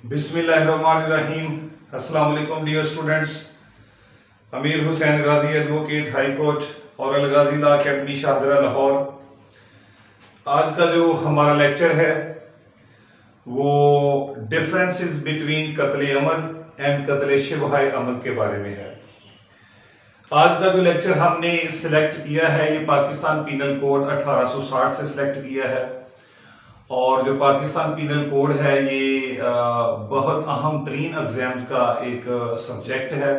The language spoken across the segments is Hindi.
बिस्मिल्लाहिर्रहमानिर्रहीम। अस्सलाम वालेकुम डियर स्टूडेंट्स। अमीर हुसैन गाजी एडवोकेट हाई कोर्ट और अल गाजी लॉ अकेडमी शाहदरा लाहौर। आज का जो हमारा लेक्चर है वो डिफरेंसेस बिटवीन कत्ल अमद एंड कत्ल शिबह अमद के बारे में है। आज का जो लेक्चर हमने सिलेक्ट किया है ये पाकिस्तान पीनल कोड 1860 से सिलेक्ट किया है और जो पाकिस्तान पीनल कोड है ये बहुत अहम तरीन एग्जाम्स का एक सब्जेक्ट है।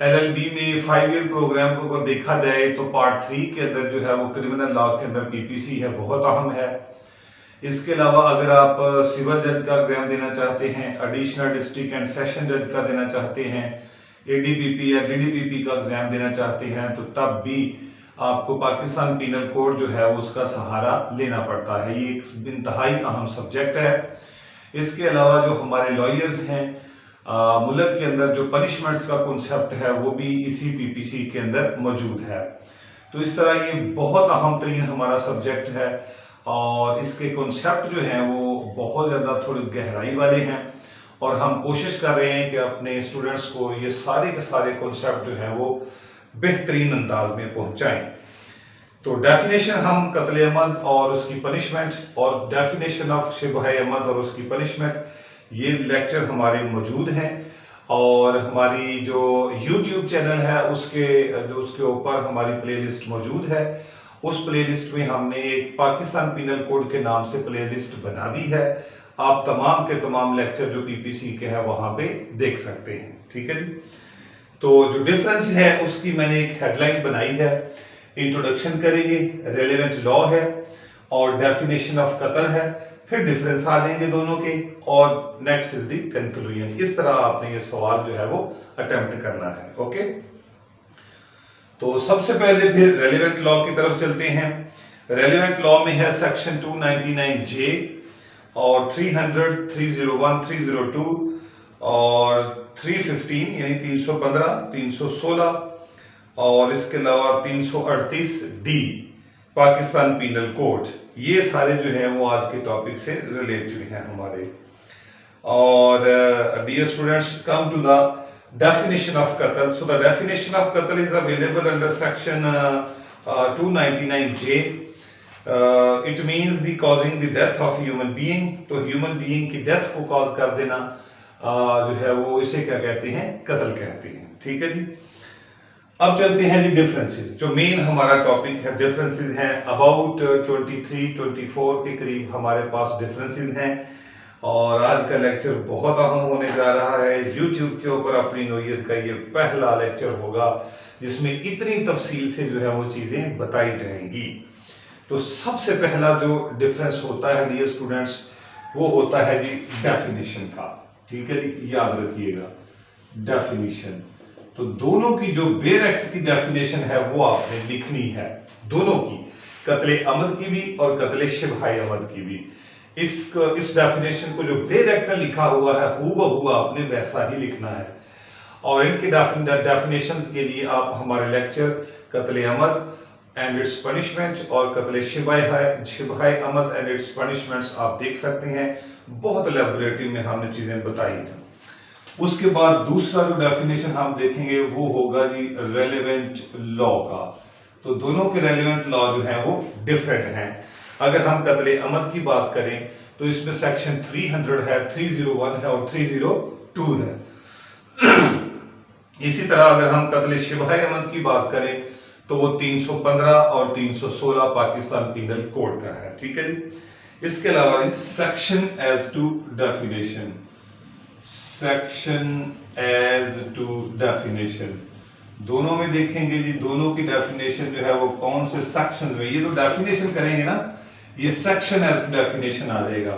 LLB में 5 ईयर प्रोग्राम को अगर देखा जाए तो पार्ट 3 के अंदर जो है वो क्रिमिनल लॉ के अंदर PPC है, बहुत अहम है। इसके अलावा अगर आप सिविल जज का एग्जाम देना चाहते हैं, एडिशनल डिस्ट्रिक्ट एंड सेशन जज का देना चाहते हैं, ADPP या DDPP का एग्जाम देना चाहते हैं तो तब भी आपको पाकिस्तान पीनल कोड जो है उसका सहारा लेना पड़ता है। ये एक इंतहाई अहम सब्जेक्ट है। इसके अलावा जो हमारे लॉयर्स हैं मुल्क के अंदर जो पनिशमेंट्स का कॉन्सेप्ट है वो भी इसी PPC के अंदर मौजूद है। तो इस तरह ये बहुत अहम तरीन हमारा सब्जेक्ट है और इसके कॉन्सेप्ट जो हैं वो बहुत ज़्यादा थोड़ी गहराई वाले हैं और हम कोशिश कर रहे हैं कि अपने स्टूडेंट्स को ये सारे के सारे कॉन्सेप्ट जो हैं वो बेहतरीन अंदाज में पहुंचाएं। तो डेफिनेशन हम कत्ल अमद और उसकी पनिशमेंट और डेफिनेशन ऑफ शिबह अमद और उसकी पनिशमेंट ये लेक्चर हमारे मौजूद हैं और हमारी जो YouTube चैनल है उसके ऊपर हमारी प्लेलिस्ट मौजूद है। उस प्लेलिस्ट में हमने एक पाकिस्तान पीनल कोड के नाम से प्लेलिस्ट बना दी है। आप तमाम के तमाम लेक्चर जो PPC के हैं वहां पे देख सकते हैं। ठीक है जी। तो जो डिफरेंस है उसकी मैंने एक हेडलाइन बनाई है, इंट्रोडक्शन करेंगे, रेलेवेंट लॉ है और डेफिनेशन ऑफ कत्ल है, फिर डिफरेंस आ देंगे दोनों के और नेक्स्ट इज द कंक्लूजन। इस तरह आपने ये सवाल जो है वो अटेम्प्ट करना है। ओके, तो सबसे पहले फिर रेलेवेंट लॉ की तरफ चलते हैं। रेलेवेंट लॉ में है सेक्शन 299J और 300, 301, 302 और 315 यानी 315, 316 और इसके अलावा 338D पाकिस्तान पीनल कोड। ये सारे जो हैं वो आज के टॉपिक से रिलेटेड हैं हमारे। और dear students, come to the definition of कत्ल। सो द डेफिनेशन ऑफ कत्ल is available under section 299J। It means the causing the death of human being. तो ह्यूमन बीइंग की डेथ को कॉज कर देना जो है वो इसे क्या कहते हैं, कत्ल कहते हैं। ठीक है जी। अब चलते हैं जी डिफरेंसेस। जो मेन हमारा टॉपिक है डिफरेंसेस हैं, अबाउट 23-24 के करीब हमारे पास डिफरेंसेस हैं और आज का लेक्चर बहुत अहम होने जा रहा है। YouTube के ऊपर अपनी नौयत का ये पहला लेक्चर होगा जिसमें इतनी तफसील से जो है वो चीजें बताई जाएंगी। तो सबसे पहला जो डिफरेंस होता है डियर स्टूडेंट्स वो होता है जी डेफिनेशन का। ठीक है जी, याद रखिएगा डेफिनेशन। तो दोनों की जो बेर एक्ट की डेफिनेशन है वो आपने लिखनी है, दोनों की, कत्ले अमद की भी और कत्ले शिबह अमद की भी। इस डेफिनेशन को जो बेर एक्ट में लिखा हुआ है हूबहू आपने वैसा ही लिखना है। और इनके डेफिनेशन के लिए आप हमारे लेक्चर कत्ले अमद एंड इट्स पनिशमेंट और कत्ले शिबह अमद एंड इट्स पनिशमेंट्स आप देख सकते हैं। बहुत एलैबोरेटिव में हमने चीजें बताई थी। उसके बाद दूसरा जो डेफिनेशन हम देखेंगे वो होगा जी रेलेवेंट लॉ का। तो दोनों के रेलेवेंट लॉ जो है वो डिफरेंट हैं। अगर हम कत्ले अमद की बात करें तो इसमें सेक्शन 300 है, 301 है और 302 है। इसी तरह अगर हम कत्ले शिबह अमद की बात करें तो वो 315 और 316 पाकिस्तान पीनल कोड का है। ठीक है जी। इसके अलावा section as to definition, section as to definition दोनों में देखेंगे जी। दोनों की डेफिनेशन जो है वो कौन से सेक्शन में, ये तो डेफिनेशन करेंगे ना, ये सेक्शन एज टू डेफिनेशन आ जाएगा।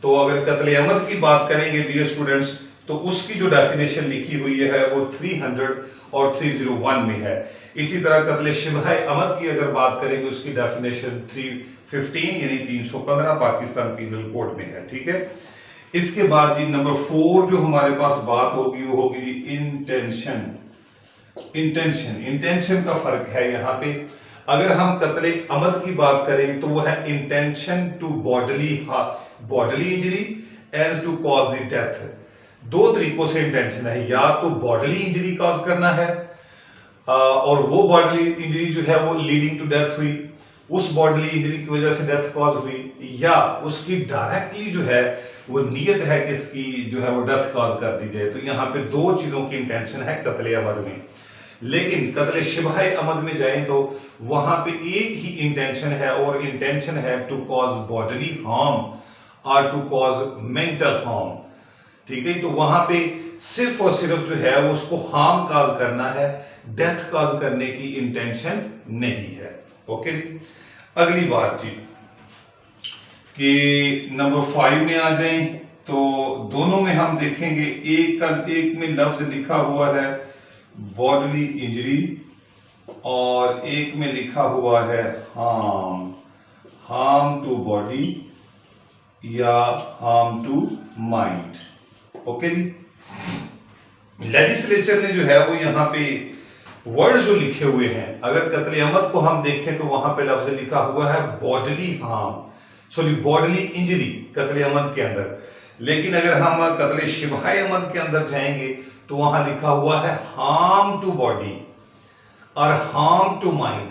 तो अगर कत्ले अमद की बात करेंगे डियर स्टूडेंट्स तो उसकी जो डेफिनेशन लिखी हुई है वो 300 और 301 में है। इसी तरह कत्ले शिबह अमद की अगर बात करेंगे उसकी डेफिनेशन 315 यानी 315 पाकिस्तान पीनल कोड में है। ठीक है। इसके बाद जी नंबर 4 जो हमारे पास बात होगी वो होगी इंटेंशन। इंटेंशन का फर्क है यहाँ पे। अगर हम कत्ले अमद की बात करें तो वो है intention to bodily injury as to cause the death. दो तरीकों से इंटेंशन है, या तो बॉडीली इंजरी कॉज करना है और वो बॉडीली इंजरी जो है वो लीडिंग टू डेथ हुई, उस बॉडीली इंजरी की वजह से डेथ कॉज हुई, या उसकी डायरेक्टली जो है वो नियत है कि इसकी जो है वो डेथ कॉज कर दी जाए। तो यहाँ पे दो चीजों की इंटेंशन है कत्ले अमद में। लेकिन कत्ले शिबह अमद में जाएं तो वहां पे एक ही इंटेंशन है, और इंटेंशन है टू कॉज बॉडीली हार्म और टू कॉज मेंटल हार्म। ठीक है, तो वहां पे सिर्फ और सिर्फ जो है वो उसको हार्म कॉज करना है, डेथ कॉज करने की इंटेंशन नहीं है। ओके, अगली बात जी कि नंबर 5 में आ जाएं तो दोनों में हम देखेंगे, एक में लफ्ज लिखा हुआ है बॉडीली इंजरी और एक में लिखा हुआ है हार्म टू बॉडी या हार्म टू माइंड। ओके जी, लेजिस्लेचर ने जो है वो यहाँ पे वर्ड जो लिखे हुए हैं, अगर कत्ले अमद को हम देखें तो वहां पे लफ्ज लिखा हुआ है bodily harm, sorry bodily injury कत्ले अमद के अंदर। लेकिन अगर हम कत्ले शिबह अमद के अंदर जाएंगे तो वहां लिखा हुआ है हार्म टू बॉडी और हार्म टू माइंड।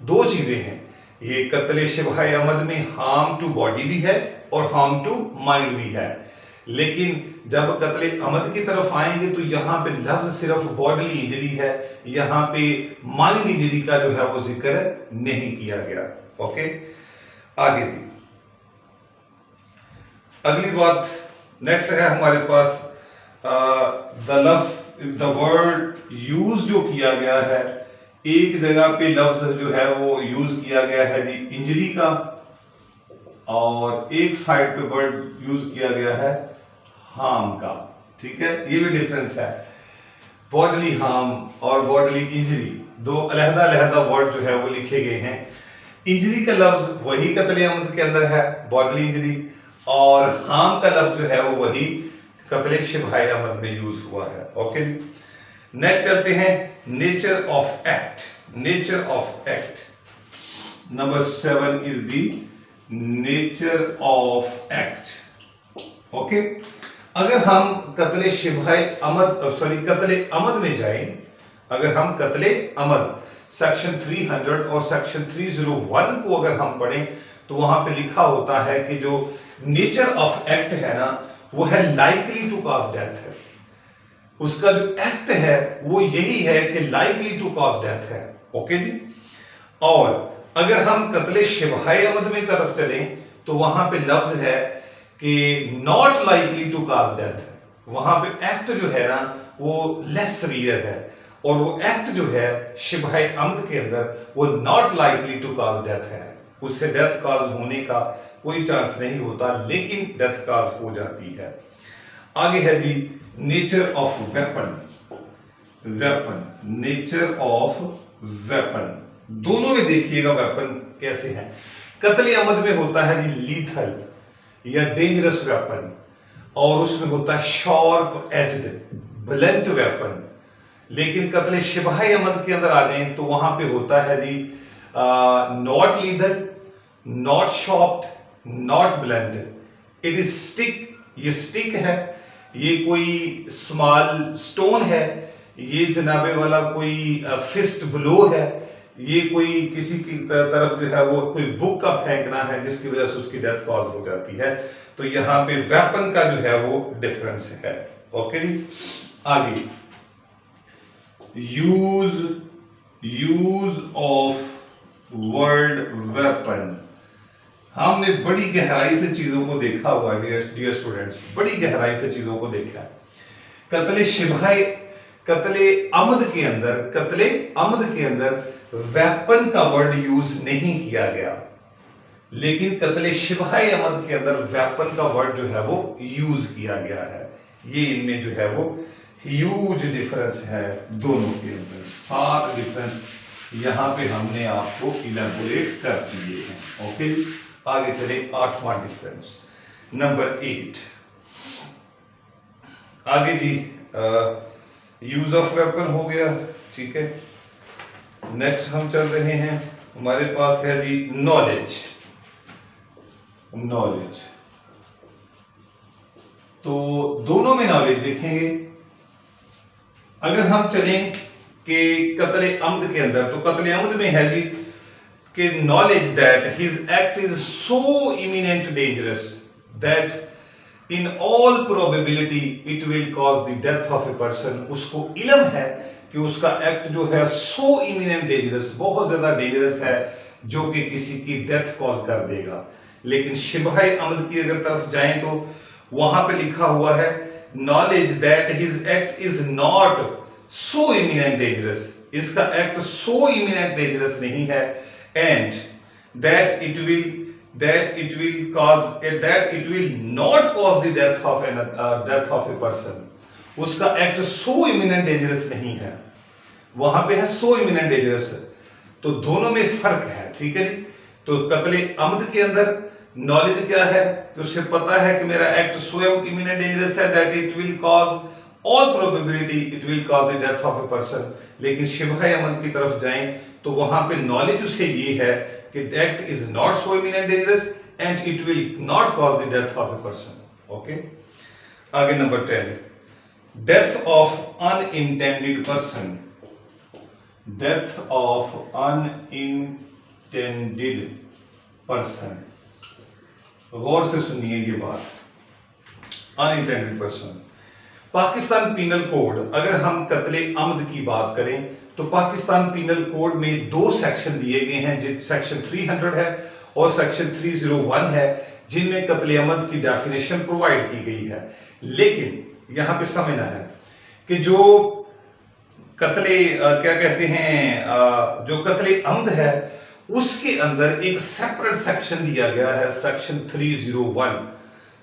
दो चीजें हैं, ये कत्ले शिबह अमद में हार्म टू बॉडी भी है और हार्म टू माइंड भी है। लेकिन जब कत्ले अमद की तरफ आएंगे तो यहाँ पे लफ्ज सिर्फ बॉडीली इंजरी है, यहाँ पे माइंड इंजरी का जो है वो जिक्र नहीं किया गया। ओके, आगे जी अगली बात नेक्स्ट है हमारे पास द वर्ड यूज जो किया गया है, एक जगह पे लफ्ज जो है वो यूज किया गया है जी इंजरी का, और एक साइड पे वर्ड यूज किया गया है हार्म का। ठीक है, ये भी डिफरेंस है, बॉडीली हार्म और बॉडीली इंजरी दो अलहदा अलहदा वर्ड जो है वो लिखे गए हैं। इंजरी का लफ्ज वही कत्ले अमद के अंदर है बॉडीली इंजरी, और हार्म का लफ्ज जो है वो वही कत्ले शिबह अमद में यूज हुआ है। ओके, नेक्स्ट चलते हैं nature of act. Nature of act number 7 is the nature of act. Okay, अगर हम कत्ले शिबह अमद सॉरी कत्ले अमद में जाएं, अगर हम कत्ले अमद सेक्शन 300 और सेक्शन 301 को अगर हम पढ़ें तो वहां पे लिखा होता है कि जो नेचर ऑफ एक्ट है ना वो है लाइकली टू कॉज डेथ है। उसका जो एक्ट है वो यही है कि लाइकली टू कॉज डेथ है। ओके जी, और अगर हम कत्ले शिबह अमद में तरफ चलें तो वहां पे लफ्ज है कि not likely to cause death. वहां पे एक्ट जो है ना वो लेस रियर है, और वो एक्ट जो है शिबह अमद के अंदर वो not likely to cause death है, उससे डेथ कॉज होने का कोई चांस नहीं होता, लेकिन डेथ कॉज हो जाती है। आगे है जी nature of weapon. Weapon, nature of weapon, दोनों में देखिएगा वेपन कैसे हैं। कत्ले अमद में होता है जी लीथल या डेंजरस वेपन, और उसमें होता है शार्प एज्ड ब्लंट वेपन। लेकिन कत्ले शिबह अमद के अंदर आ जाएं तो वहां पे होता है जी not lethal, not sharp, not blunt, it is stick. ये स्टिक है, ये कोई स्मॉल स्टोन है, ये जनाबे वाला कोई फिस्ट ब्लो है, ये कोई किसी की तरफ जो है वो कोई बुक का फेंकना है जिसकी वजह से उसकी डेथ कॉज हो जाती है। तो यहाँ पे वेपन का जो है वो डिफरेंस है। ओके, आगे यूज ऑफ वर्ड वेपन। हमने बड़ी गहराई से चीजों को देखा हुआ है डियर स्टूडेंट्स, बड़ी गहराई से चीजों को देखा है। कत्ले शिबह कत्ले अमद के अंदर वेपन का वर्ड यूज नहीं किया गया, लेकिन कत्ले शिबह अमद के अंदर वेपन का वर्ड जो है वो यूज किया गया है। ये इनमें जो है वो ह्यूज डिफरेंस है दोनों के अंदर। 7 डिफरेंस यहां पे हमने आपको इलैबोरेट कर दिए हैं। ओके, आगे चले 8वां डिफरेंस नंबर 8। आगे जी यूज ऑफ वेपन हो गया, ठीक है। नेक्स्ट हम चल रहे हैं, हमारे पास है जी नॉलेज। तो दोनों में नॉलेज देखेंगे। अगर हम चलें कि कत्ले अमद के अंदर, तो कत्ले अमद में है जी कि knowledge that his act is so imminent dangerous that in all probability it will cause the death of a person. उसको इल्म है कि उसका एक्ट जो है सो इमिनेंट डेंजरस, बहुत ज्यादा डेंजरस है, जो कि किसी की डेथ कॉज कर देगा। लेकिन शिबह अमद की अगर तरफ जाएं तो वहां पे लिखा हुआ है knowledge that his act is not so imminent dangerous, इसका एक्ट सो इमिनेंट डेंजरस नहीं है, and that it will not cause the death of a person. उसका एक्ट सो इमिनेंट डेंजरस नहीं है, वहां पे है सो इमिनेंट डेंजरस है। तो दोनों में फर्क है, ठीक है जी। तो कत्ले अमद के अंदर नॉलेज क्या है कि उसे पता है कि मेरा एक्ट सो इमिनेंट डेंजरस है that it will cause all probability it will cause the death of a person. लेकिन शिबह अमद की तरफ जाएं तो वहां पे नॉलेज उसे ये है कि that is not so imminent dangerous and it will not cause the death of a person. Okay, आगे number 10, death of unintended person. Death of unintended person, गौर से सुनिए ये बात। Unintended person, Pakistan penal code, अगर हम कत्ले अमद की बात करें तो पाकिस्तान पीनल कोड में दो सेक्शन दिए गए हैं, सेक्शन 300 है और सेक्शन 301 है, जिनमें कत्ले अमद की डेफिनेशन प्रोवाइड की गई है। लेकिन यहां पे समझना है कि जो कत्ले क्या कहते हैं, जो कत्ले अमद है उसके अंदर एक सेपरेट सेक्शन दिया गया है, सेक्शन 301।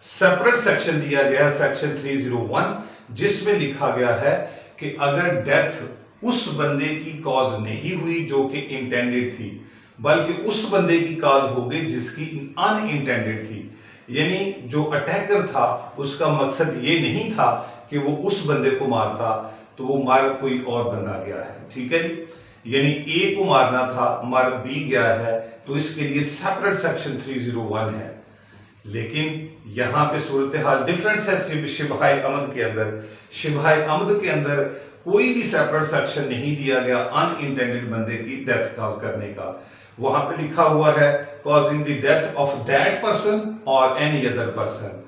सेपरेट सेक्शन दिया गया है सेक्शन 301, जिसमें लिखा गया है कि अगर डेथ उस बंदे की कॉज नहीं हुई जो कि इंटेंडेड थी, बल्कि उस बंदे की कॉज हो गई जिसकी अनइंटेंडेड थी, यानी जो अटैकर था उसका मकसद ये नहीं था कि वो उस बंदे को मारता, तो वो मार कोई और बंदा गया है, ठीक है जी। यानी ए को मारना था, मार बी गया है, तो इसके लिए सेपरेट सेक्शन 301 है। लेकिन यहां पे सूरत हाल डिफरेंस है शिबह अमद के अंदर। शिबह अमद के अंदर कोई भी सेपरेट सेक्शन नहीं दिया गया अनइंटेंडेड बंदे की डेथ कॉज करने का। वहां पे लिखा हुआ है causing the death of that person और एनी अदर पर्सन,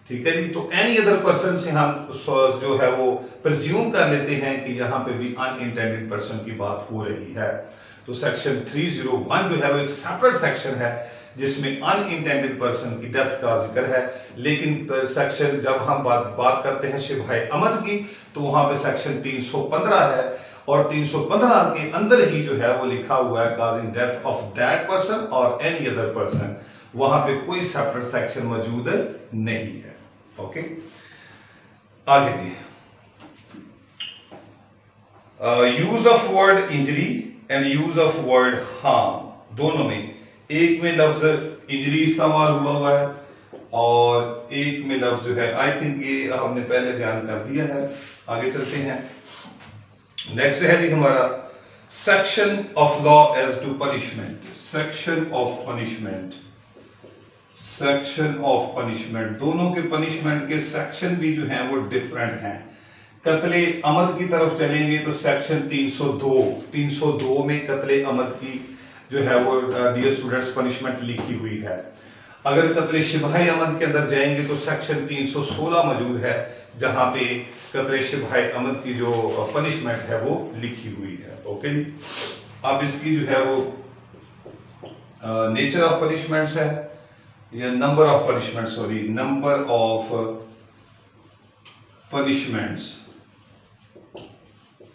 ठीक है जी। तो एनी अदर पर्सन से हम जो है वो प्रिज्यूम कर लेते हैं कि यहाँ पे भी अनइंटेंडेड पर्सन की बात हो रही है। तो सेक्शन 301 जो है वो एक सेपरेट सेक्शन है जिसमें अनइंटेंडेड पर्सन की डेथ का जिक्र है। लेकिन सेक्शन जब हम बात करते हैं शिबह अमद की, तो वहां पे सेक्शन 315 है और 315 के अंदर ही जो है वो लिखा हुआ है causing death of that person और एनी अदर पर्सन। वहां पे कोई सेपरेट सेक्शन मौजूद नहीं है। ओके, आगे जी, use of word injury and use of word harm, दोनों में, एक में लफ्ज इंजरी इस्तेमाल हुआ है और एक में लफ्ज जो है, आई थिंक ये हमने पहले बयान कर दिया है। आगे चलते हैं, नेक्स्ट है जी हमारा section of law as to punishment. Section of punishment, section of punishment, दोनों के पनिशमेंट के सेक्शन भी जो हैं वो डिफरेंट हैं। कत्ले अमद की तरफ चलेंगे तो सेक्शन 302 में कत्ले अमद की जो है वो डियर स्टूडेंट्स पनिशमेंट लिखी हुई है। अगर कत्ले शिबह अमद के अंदर जाएंगे तो सेक्शन 316 मौजूद है, जहां पे कत्ले शिबह अमद की जो पनिशमेंट है वो लिखी हुई है। ओके जी, अब इसकी जो है वो नेचर ऑफ पनिशमेंट्स है या number of punishment, sorry, number of punishments.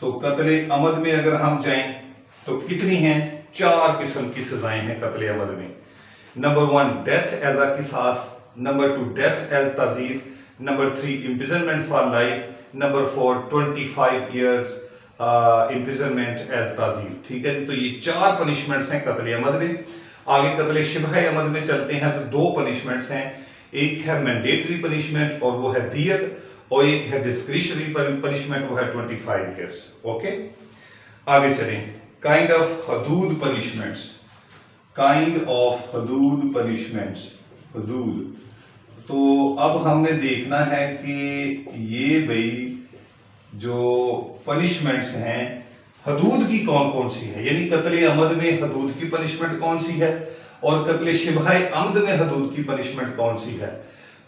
तो कत्ले अमद में अगर हम जाएं तो कितनी हैं? 4 किस्म की सजाएं हैं कत्ले अमद में। नंबर 1 डेथ एज अ किसास, नंबर 2 डेथ एज ताजीर, number 3 imprisonment for life, number 4 25 years imprisonment as ताजीर, ठीक है जी। तो ये 4 पनिशमेंट्स हैं कत्ले अमद में। आगे कत्ले शिबह अमद में चलते हैं तो 2 पनिशमेंट्स हैं, एक है मैंडेटरी पनिशमेंट और वो है दियत, और एक है डिस्क्रिशनरी पनिशमेंट, वो है 25 ईयर्स। ओके, आगे चलें, काइंड ऑफ हदूद पनिशमेंट्स, काइंड ऑफ हदूद पनिशमेंट्स, हदूद तो अब हमने देखना है कि ये भाई जो पनिशमेंट्स हैं हदूद की कौन कौन सी है, यानी कत्ले अमद में हदूद की पनिशमेंट कौन सी है और कत्ले शिबह अमद में हदूद की पनिशमेंट कौन सी है।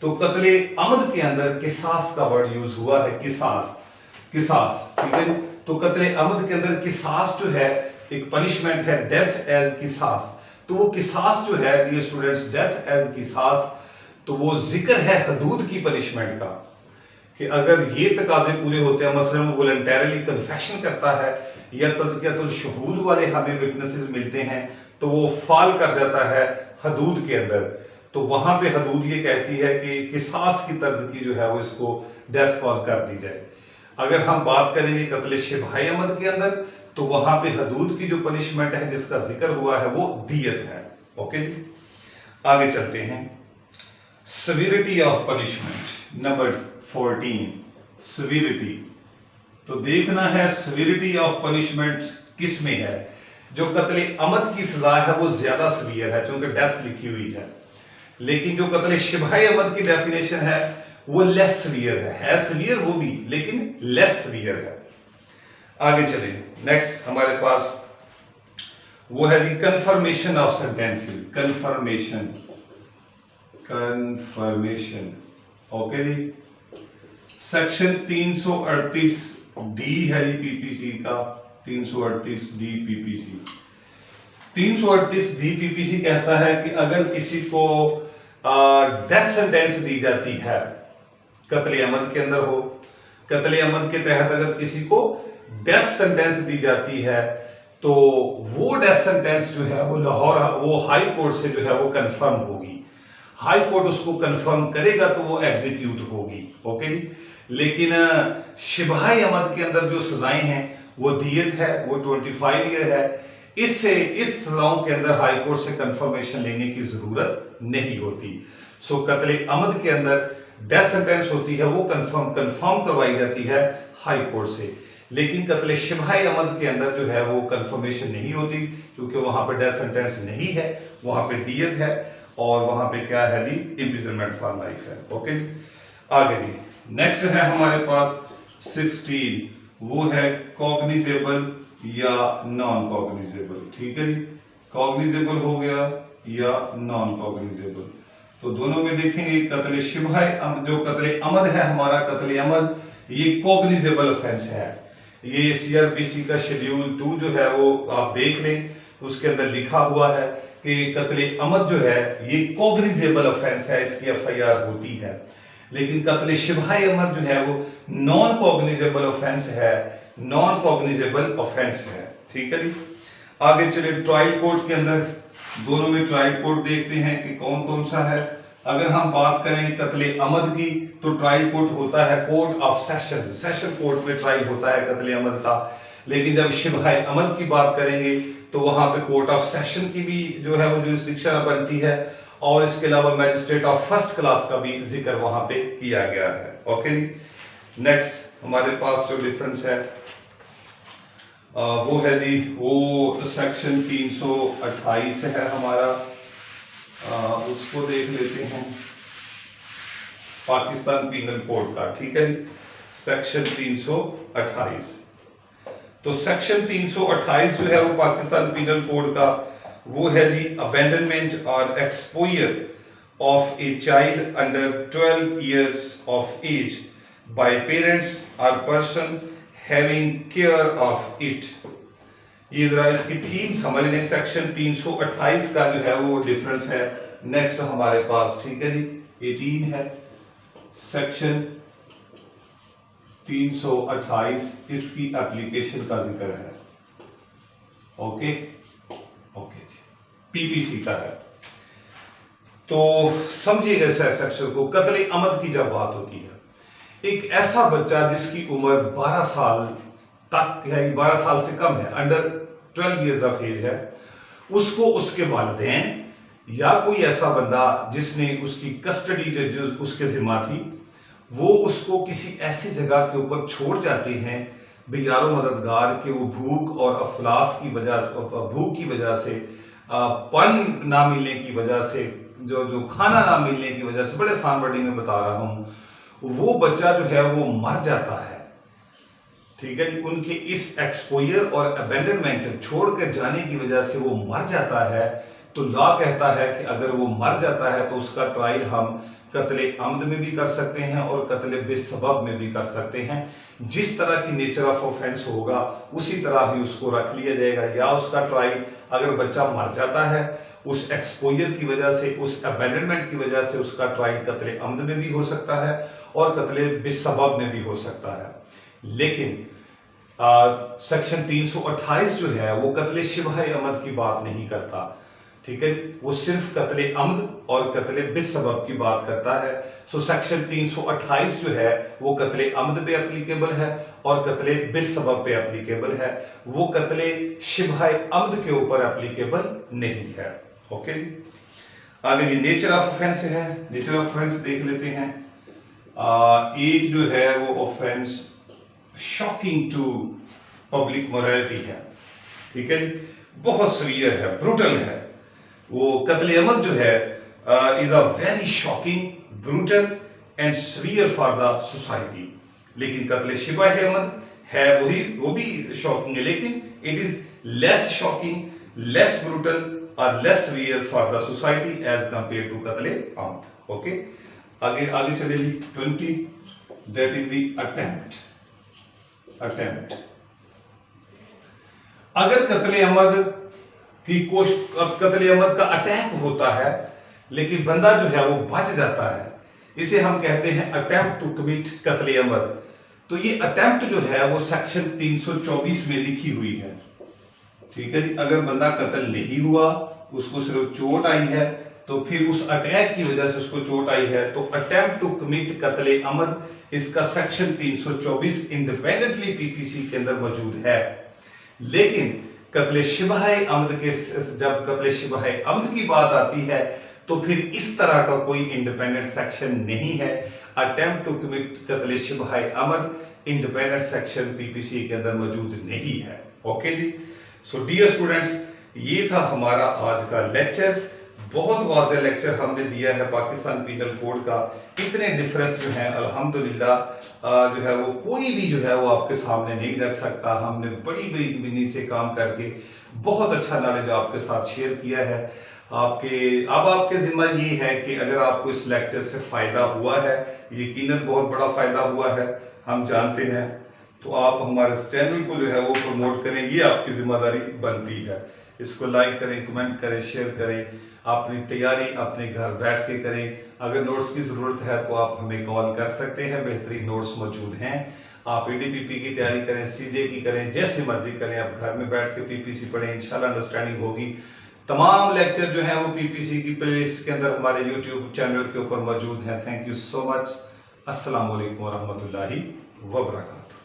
तो कत्ले अमद के अंदर किसास का वर्ड यूज हुआ है, किसास, किसास, ठीक है। तो कत्ले अमद के अंदर किसास जो है एक पनिशमेंट है, डेथ एज किसास। तो वो किसास जो है डियर स्टूडेंट्स, डेथ एज किसास, तो वो जिक्र है हदूद की पनिशमेंट का कि अगर ये तकाजे पूरे होते हैं, मसलन वो वॉलंटरली कन्फेशन करता है या तज़कियतुल शुहूद वाले हमें विटनेसेस मिलते हैं, तो वो फाल कर जाता है हदूद के अंदर। तो वहां पे हदूद ये कहती है कि किसास की तर्ज की जो है वो इसको डेथ कॉज कर दी जाए। अगर हम बात करेंगे कत्ले शिबह अमद के अंदर, तो वहां पे हदूद की जो पनिशमेंट है जिसका जिक्र हुआ है वो दियत है। ओके जी, आगे चलते हैं। Severity of punishment number 14, severity. तो देखना है सिविरिटी ऑफ पनिशमेंट किस में है। जो कत्ले अमद की सजा है वो ज्यादा सीवियर है क्योंकि डेथ लिखी हुई है, लेकिन जो कत्ले शिबह अमद की डेफिनेशन है वो लेस सीवियर है सीवियर वो भी, लेकिन लेस सीवियर है। आगे चले, नेक्स्ट हमारे पास वो है the confirmation of sentences, confirmation, confirmation. Okay जी, सेक्शन 338 डी है पीपीसी का, 338 डी पीपीसी। 338 डी पीपीसी कहता है कि अगर किसी को डेथ सेंटेंस दी जाती है, कत्ले अमद के अंदर हो, कत्ले अमद के तहत अगर किसी को डेथ सेंटेंस दी जाती है, तो वो डेथ सेंटेंस जो है वो लाहौर, वो हाई कोर्ट से जो है वो कंफर्म होगी। हाई कोर्ट उसको कंफर्म करेगा तो वो एग्जीक्यूट होगी। ओके जी, लेकिन शिबह अमद के अंदर जो सजाएं हैं वो दियत है, वो 25 ईयर है। इससे इस सजाओं के अंदर हाई कोर्ट से कंफर्मेशन लेने की जरूरत नहीं होती। सो कत्ले अमद के अंदर डेथ सेंटेंस होती है वो कंफर्म करवाई जाती है हाई कोर्ट से, लेकिन कत्ले शिबह अमद के अंदर जो है वो कंफर्मेशन नहीं होती क्योंकि वहां पे डेथ सेंटेंस नहीं है, वहां पे दियत है और वहां पे क्या है दी इम्प्रिजनमेंट फॉर लाइफ है। ओके, आगे जी नेक्स्ट है हमारे पास 16, वो है कॉग्निजेबल या नॉन कॉग्निजेबल। ठीक है जी, कॉग्निजेबल हो गया या नॉन कॉग्निजेबल, तो दोनों में देखेंगे कत्ले शिबह जो कत्ले अमद है हमारा, कत्ले अमद ये कॉग्निजेबल ऑफेंस है। ये सीआरपीसी का शेड्यूल 2 जो है वो आप देख लें, उसके अंदर लिखा हुआ है कि कत्ले अमद जो है ये कॉग्निजेबल ऑफेंस है, इसकी एफआईआर होती है। लेकिन कत्ले शिबह अमद जो है वो नॉन कॉग्निजेबल ऑफेंस है, नॉन कॉग्निजेबल ऑफेंस है। ठीक है जी, आगे चले ट्रायल कोर्ट के अंदर, दोनों में ट्रायल कोर्ट देखते हैं कि कौन कौन सा है। अगर हम बात करें कत्ले अमद की, तो ट्रायल कोर्ट होता है court of session, session court में ट्रायल होता है कत्ले अमद का। लेकिन जब शिबह अमद की बात करेंगे तो वहां पे कोर्ट ऑफ सेशन की भी जो है वो जुरिस्डिक्शन बनती है, और इसके अलावा मैजिस्ट्रेट ऑफ फर्स्ट क्लास का भी जिक्र वहां पे किया गया है। ओके जी, नेक्स्ट हमारे पास जो डिफरेंस है वो है जी वो सेक्शन 328 है हमारा, उसको देख लेते हैं पाकिस्तान पीनल कोड का। ठीक है जी, सेक्शन 328। तो सेक्शन 328 जो है वो पाकिस्तान पीनल कोड का वो है जी अबैंडनमेंट और exposure of a child under 12 years of age by parents और person having care of it. ये जरा इसकी थीम समझ लें, सेक्शन 328 का जो है वो डिफरेंस है। नेक्स्ट हमारे पास, ठीक है जी, 18 है सेक्शन 328, इसकी एप्लीकेशन का जिक्र है। ओके ओके जी, पीपीसी का है। तो समझिएगा इस सेक्शन को। कत्ले अमद की जब बात होती है, एक ऐसा बच्चा जिसकी उम्र 12 साल तक है, 12 साल से कम है, अंडर 12 इयर्स ऑफ एज है, उसको उसके वालिदैन या कोई ऐसा बंदा जिसने उसकी कस्टडी जो उसके जिम्मा थी, वो उसको किसी ऐसी जगह के ऊपर छोड़ जाते हैं बेयारो मददगार के, वो भूख और अफलास की वजह से, भूख की वजह से, पानी ना मिलने की वजह से जो जो खाना ना मिलने की वजह से, बड़े आसान वर्डिंग में बता रहा हूँ, वो बच्चा जो है वो मर जाता है। ठीक है जी, उनके इस एक्सपोजर और अबेंडनमेंट, छोड़ कर जाने की वजह से वो मर जाता है। तो लॉ कहता है कि अगर वो मर जाता है तो उसका ट्रायल हम कत्ले अम्द में भी कर सकते हैं और कत्ले बेसबब में भी कर सकते हैं। जिस तरह की नेचर ऑफ ऑफेंस होगा उसी तरह ही उसको रख लिया जाएगा। या उसका ट्रायल, अगर बच्चा मर जाता है उस एक्सपोजर की वजह से, उस अबेंडनमेंट की वजह से, उसका ट्रायल कत्ले अम्द में भी हो सकता है और कत्ले बेसबब में भी हो सकता है। लेकिन सेक्शन 328 जो है वो कत्ले शिबह अमद की बात नहीं करता। ठीक है, वो सिर्फ कत्ले अम्द और कत्ले बेसबब की बात करता है। सो सेक्शन 328 जो है वो कत्ले अम्द पे एप्लीकेबल है और कत्ले बेसबब पे एप्लीकेबल है। वो कत्ले शिबह अम्द के ऊपर एप्लीकेबल नहीं है। ओके, आगे जी नेचर ऑफ ऑफेंस है। नेचर ऑफ ऑफेंस देख लेते हैं। एक जो है वो offence shocking to public morality है। ठीक है, बहुत सीवियर है, ब्रूटल है। वो कत्ले अमद जो है is a very shocking, brutal and severe for the society. लेकिन कत्ले शिबह अमद है वो भी शॉकिंग है, लेकिन it is less shocking, less brutal और less severe for the society as compare to कत्ले अमद। ओके, आगे चले जी। 20, दैट इज द अटेम्प्ट। अगर कत्ले अमद की कत्ले अमद का अटैक होता है लेकिन बंदा जो है वो बच जाता है, इसे हम कहते हैं अटेम्प्ट टू कमिट कत्ले अमद। तो ये अटेम्प्ट जो है वो सेक्शन 324 में लिखी हुई है। ठीक है जी, अगर बंदा कत्ल नहीं हुआ, उसको सिर्फ चोट आई है, तो फिर उस अटैक की वजह से उसको चोट आई है, तो अटेम्प्ट टू कमिट कत्ले अमद, इसका सेक्शन 324 इंडिपेंडेंटली पीपीसी के अंदर मौजूद है। लेकिन कत्ले शिबह अमद के, जब कत्ले शिबह अमद की बात आती है तो फिर इस तरह का कोई इंडिपेंडेंट सेक्शन नहीं है। अटेम्प्ट टू कमिट कत्ले शिबह अमद इंडिपेंडेंट सेक्शन पीपीसी के अंदर मौजूद नहीं है। ओके जी, सो डियर स्टूडेंट्स, ये था हमारा आज का लेक्चर। बहुत वाज़ेह लेक्चर हमने दिया है पाकिस्तान पीनल कोड का। इतने डिफरेंस जो है अल्हम्दुलिल्लाह जो है वो कोई भी जो है वो आपके सामने नहीं रख सकता। हमने बड़ी बेरहमी से काम करके बहुत अच्छा नॉलेज आपके साथ शेयर किया है। आपके जिम्मा ये है कि अगर आपको इस लेक्चर से फ़ायदा हुआ है, यकीनन बहुत बड़ा फ़ायदा हुआ है, हम जानते हैं, तो आप हमारे चैनल को जो है वो प्रमोट करें, ये आपकी जिम्मेदारी बनती है। इसको लाइक करें, कमेंट करें, शेयर करें। अपनी तैयारी अपने घर बैठ के करें। अगर नोट्स की ज़रूरत है तो आप हमें कॉल कर सकते हैं, बेहतरीन नोट्स मौजूद हैं। आप एडीपीपी की तैयारी करें, सीजे की करें, जैसे मर्जी करें, आप घर में बैठ के पीपीसी पढ़ें, इंशाल्लाह अंडरस्टैंडिंग होगी। तमाम लेक्चर जो हैं वो पीपीसी की प्लेलिस्ट के अंदर हमारे यूट्यूब चैनल के ऊपर मौजूद हैं। Thank you so much. अस्सलाम वालेकुम वरहमतुल्लाहि वबरकातुहू।